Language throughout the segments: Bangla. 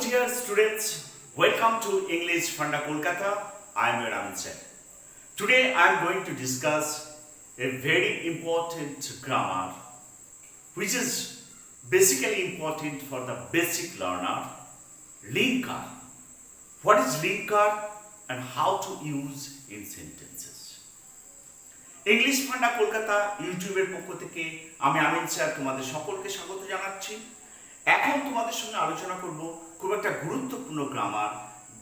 dear students, welcome to English Funda Kolkata. I am your Amin sir. Today I am going to discuss a very important grammar which is basically important for the basic learner, linker. What is linker and how to use in sentences? English Funda Kolkata ইউটিউবের পক্ষ থেকে আমি আমিন স্যার তোমাদের সকলকে স্বাগত জানাচ্ছি। এখন তোমাদের সঙ্গে আলোচনা করব খুব একটা গুরুত্বপূর্ণ গ্রামার,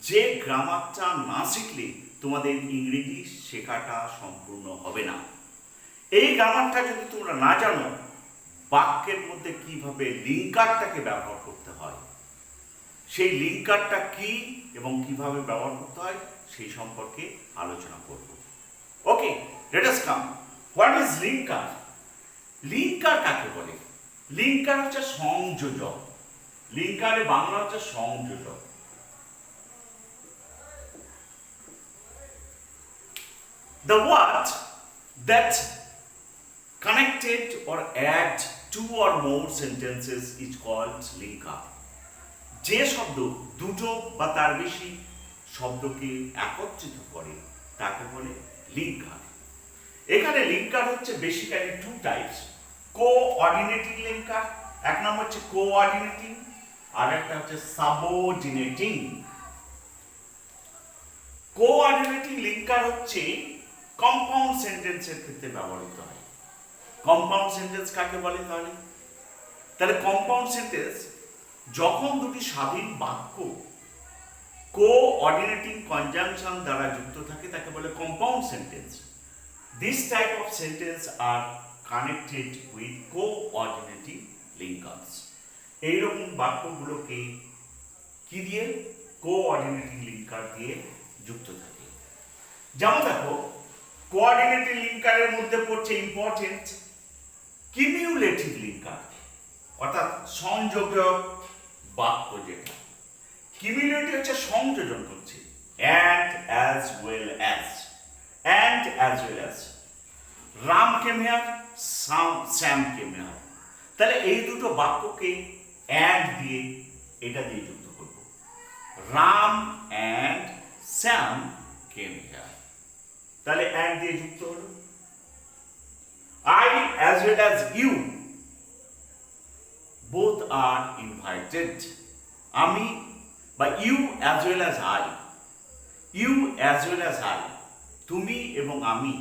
যে গ্রামারটা না শিখলে তোমাদের ইংরেজি শেখাটা সম্পূর্ণ হবে না। এই গ্রামারটা যদি তোমরা না জানো, বাক্যের মধ্যে কিভাবে লিঙ্কারটাকে ব্যবহার করতে হয়, সেই লিঙ্কারটা কি এবং কিভাবে ব্যবহার করতে হয় সেই সম্পর্কে আলোচনা করব। ওকে, let us come. What is linker? Linker কাকে বলে? লিঙ্কার হচ্ছে সংযোজক। লিঙ্কারে বাংলা হচ্ছে সংযোজক। The word that connected or add two or more sentences is called linker. যে শব্দ দুটো বা তার বেশি শব্দকে একত্রিত করে তাকে বলে লিঙ্কার। এখানে লিঙ্কার হচ্ছে basically two types, coordinating linker, এক নম্বর হচ্ছে কোঅর্ডিনেটিং আর একটা হচ্ছে সাবঅর্ডিনেটিং। কোঅর্ডিনেটিং লিঙ্কার হচ্ছে কম্পাউন্ড সেন্টেন্সের ক্ষেত্রে ব্যবহৃত হয়। কম্পাউন্ড সেন্টেন্স কাকে বলে তাহলে কম্পাউন্ড সেন্টেন্স যখন দুটি স্বাধীন বাক্য কোঅর্ডিনেটিং কনজাংশন দ্বারা যুক্ত থাকে তাকে বলে compound sentence. This type of sentence are connected with coordinating linkers. এইরকম বাক্যগুলোকে কি দিয়ে? কোঅর্ডিনেটিং লিঙ্কার দিয়ে যুক্ত থাকে। যেমন দেখো, কোঅর্ডিনেটিং লিঙ্কারের মধ্যে পড়ছে ইম্পর্টেন্ট কিমিউলেটিভ লিঙ্কার, অর্থাৎ সংযোজক বাক্য। যেটা কিমিউলেটিভ হচ্ছে সংযোজন করছে, and as well as Ram came here, Sam came here। তাহলে এই দুটো বাক্যকে and দিয়ে এটা দিয়ে যুক্ত করব। Ram and Sam came here, তাহলে and দিয়ে যুক্ত হলো। I as well as you both are invited। আমি বা you as well as I, you as well as I, তুমি এবং আমি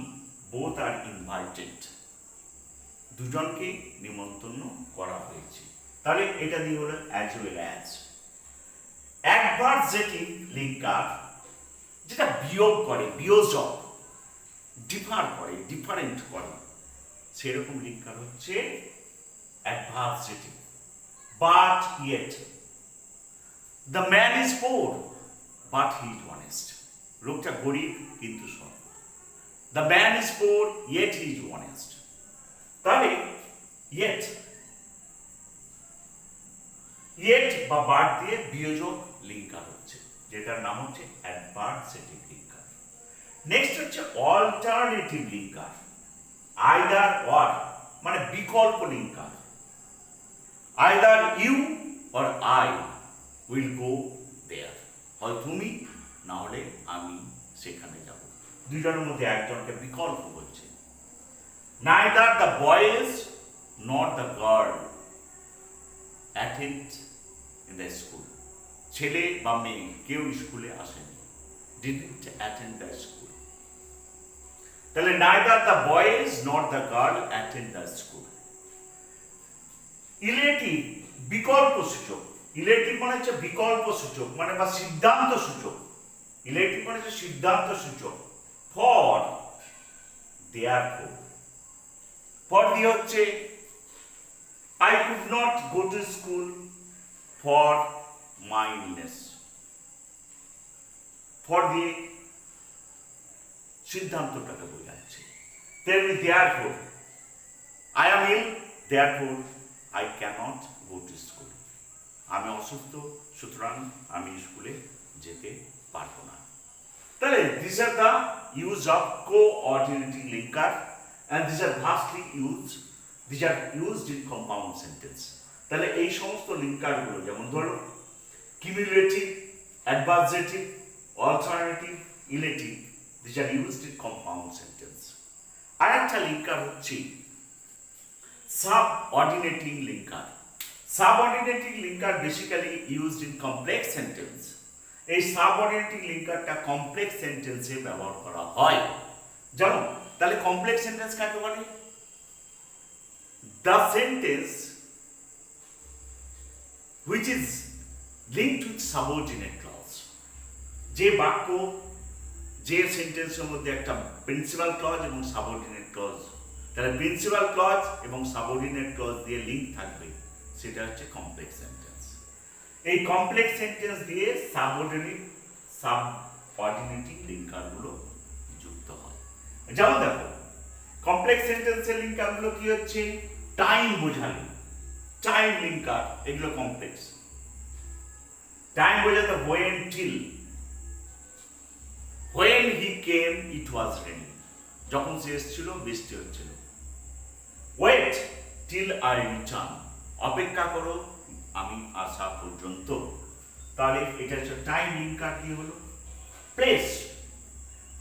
both are invited, দুজনকে নিমন্ত্রণ করা হয়েছে। তাহলে এটা দিয়ে হলো as well as। Adversative linker যেটা বিয়োগ করে, বিয়োজক, ডিফার করে, ডিফারেন্ট করে, সেরকম লিঙ্কার হচ্ছে adversative. But yet, the man is poor but he is honest. লোকটা গরিব কিন্তু সৎ। The man is poor, yet he is honest. তাহলে yet বা but দিয়ে বিয়োজক লিঙ্কার হচ্ছে, যেটার নাম হচ্ছে অ্যাডভার্সেটিভ লিঙ্কার। নেক্সট হচ্ছে অল্টারনেটিভ লিঙ্কার, আইদার অর মানে বিকল্প linker. Either you or I will go there, হয় তুমি না হলে আমি সেখানে যাব। দুজনের মধ্যে একজনকে বিকল্প বলছে। Neither the boys nor the girl attend in the school। ছেলে বা মেয়ে কেউ স্কুলে আসেনি, didn't attend the school। তাহলে neither the boys nor the girl attend the school। ইলেটিভ বিকল্প সূচক। ইলেটিভ মানে হচ্ছে বিকল্প সূচক মানে বা সিদ্ধান্ত সূচক। ইলেটিভ মানে হচ্ছে সিদ্ধান্ত সূচক। For, therefore। ফর দিয়ে হচ্ছে I could not go to school for my illness। For দিয়ে সিদ্ধান্তটাকে বোঝাচ্ছে। তেমনি therefore I am ill, therefore I cannot go to school। আমি অসুস্থ, সুতরাং আমি স্কুলে যেতে পারবো না। তাহলে these are the use of coordinating linker and these are vastly used in compound sentence। তাহলে এই সমস্ত লিঙ্কারগুলো যেমন ধরো cumulative, adversative, alternative, elative. These are used in compound sentence. আরেকটা লিঙ্কার হচ্ছে subordinating linker. Subordinating linker basically used in complex sentence. এই সাবঅর্ডিনেটিং লিঙ্কারটা কমপ্লেক্স সেন্টেন্সে ব্যবহার করা হয়। যেমন তাহলে কমপ্লেক্স সেন্টেন্স কাকে বলে? The sentence which is linked with subordinate clause। যে বাক্য, যে সেন্টেন্সের মধ্যে একটা প্রিন্সিপাল ক্লজ এবং সাবঅর্ডিনেট ক্লজ, তাহলে প্রিন্সিপাল ক্লজ এবং সাবঅর্ডিনেট ক্লজ দিয়ে লিঙ্ক থাকবে, সেটা হচ্ছে কমপ্লেক্স সেন্টেন্স। এই কমপ্লেক্স সেন্টেন্স দিয়ে সাবঅর্ডিনেটিং লিঙ্কারগুলো যুক্ত হয়। যেমন দেখো, কমপ্লেক্স সেন্টেন্সের লিঙ্কারগুলো কি হচ্ছে? টাইম বোঝালে, টাইম লিঙ্কার, এগুলো কমপ্লেক্স। টাইম বোঝাতে when till, when he came it was raining, যখন সে এসেছিল বৃষ্টি হচ্ছিল। wait till I return, অপেক্ষা করো আমি আসা পর্যন্ত। তাহলে এটা হচ্ছে টাইম লিঙ্কার। কি হলো? Place,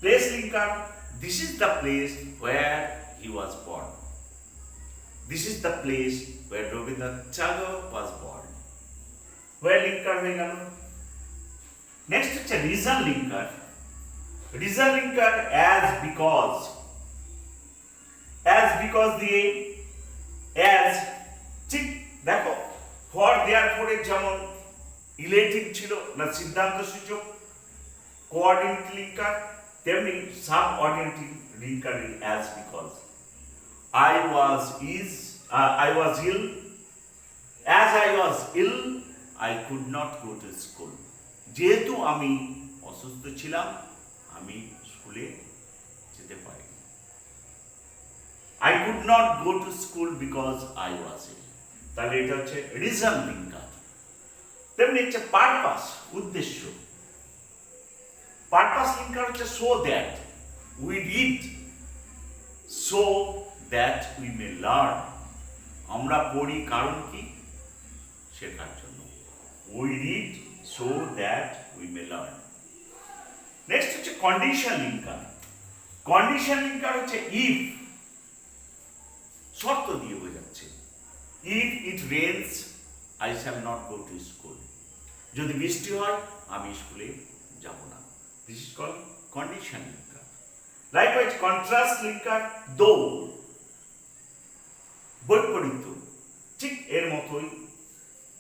place linker, this is the place where he was born, this is the place where Rabindranath Tagore was born, where linker হয়ে গেল। নেক্সট হচ্ছে reason linker. Reason linker as because দিয়ে as, ঠিক দেখো ফর দেয়ারফর এর যেমন ইলেটিভ ছিল না সিদ্ধান্ত সূচক কোঅর্ডিনেট লিঙ্কার, তেমনি subordinating linker as because। I was ill, as I was ill I could not go to school, যেহেতু আমি অসুস্থ ছিলাম আমি স্কুলে যেতে পারি। I could not go to school because I was ill, তাহলে এটা হচ্ছে রিজন লিঙ্কার। তেমনি হচ্ছে পারপাস, উদ্দেশ্য। পারপাস লিঙ্কার হচ্ছে so that we read, so that we may learn, আমরা পড়ি কারণ কি? শেখার জন্য। we read so that we may learn। Next হচ্ছে কন্ডিশন লিঙ্কার। কন্ডিশন লিঙ্কার হচ্ছে if, শর্ত দিয়ে বোঝাচ্ছে। if it rains I shall not go to school, যদি বৃষ্টি হয় আমি স্কুলে যাব না। this is called condition linker. likewise contrast linker, though, বৈপরীত্য, ঠিক এর মতোই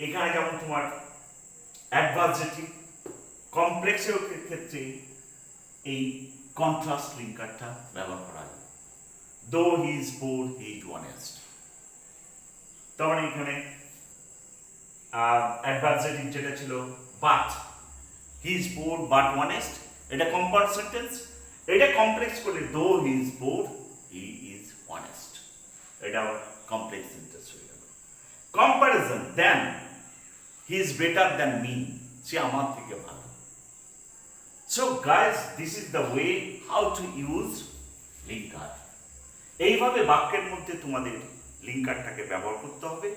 এখানে যেমন তোমার অ্যাডভার্সেটিভ, কমপ্লেক্সের ক্ষেত্রে এই কন্ট্রাস্ট লিঙ্কারটা ব্যবহার করা হয়। though he is poor he is honest, তখন এখানে অ্যাডভার্সেটিভ যেটা ছিল but he is poor but honest, এটা কম্পাউন্ড সেন্টেন্স। এটা কমপ্লেক্স করলে though he is poor he is honest, এটা কমপ্লেক্স সেন্টেন্স হয়ে গেল। Comparison, then he is better than me, সে আমার থেকে ভালো। So guys, this is the way how to use linker. এইভাবে বাক্যের মধ্যে তোমাদের লিঙ্কারটাকে ব্যবহার করতে হবে।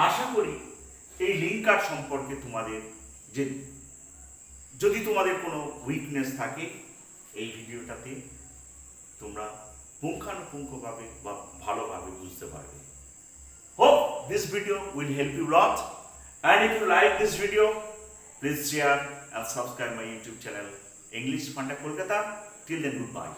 আশা করি এই লিঙ্কার সম্পর্কে তোমাদের যে যদি তোমাদের কোনো উইকনেস থাকে এই ভিডিওটাতে তোমরা পুঙ্খানুপুঙ্খভাবে বা ভালোভাবে বুঝতে পারবে। Hope this video will help you a lot, and if you like this video, please share and subscribe my YouTube channel English Funda Kolkata. Till then, goodbye.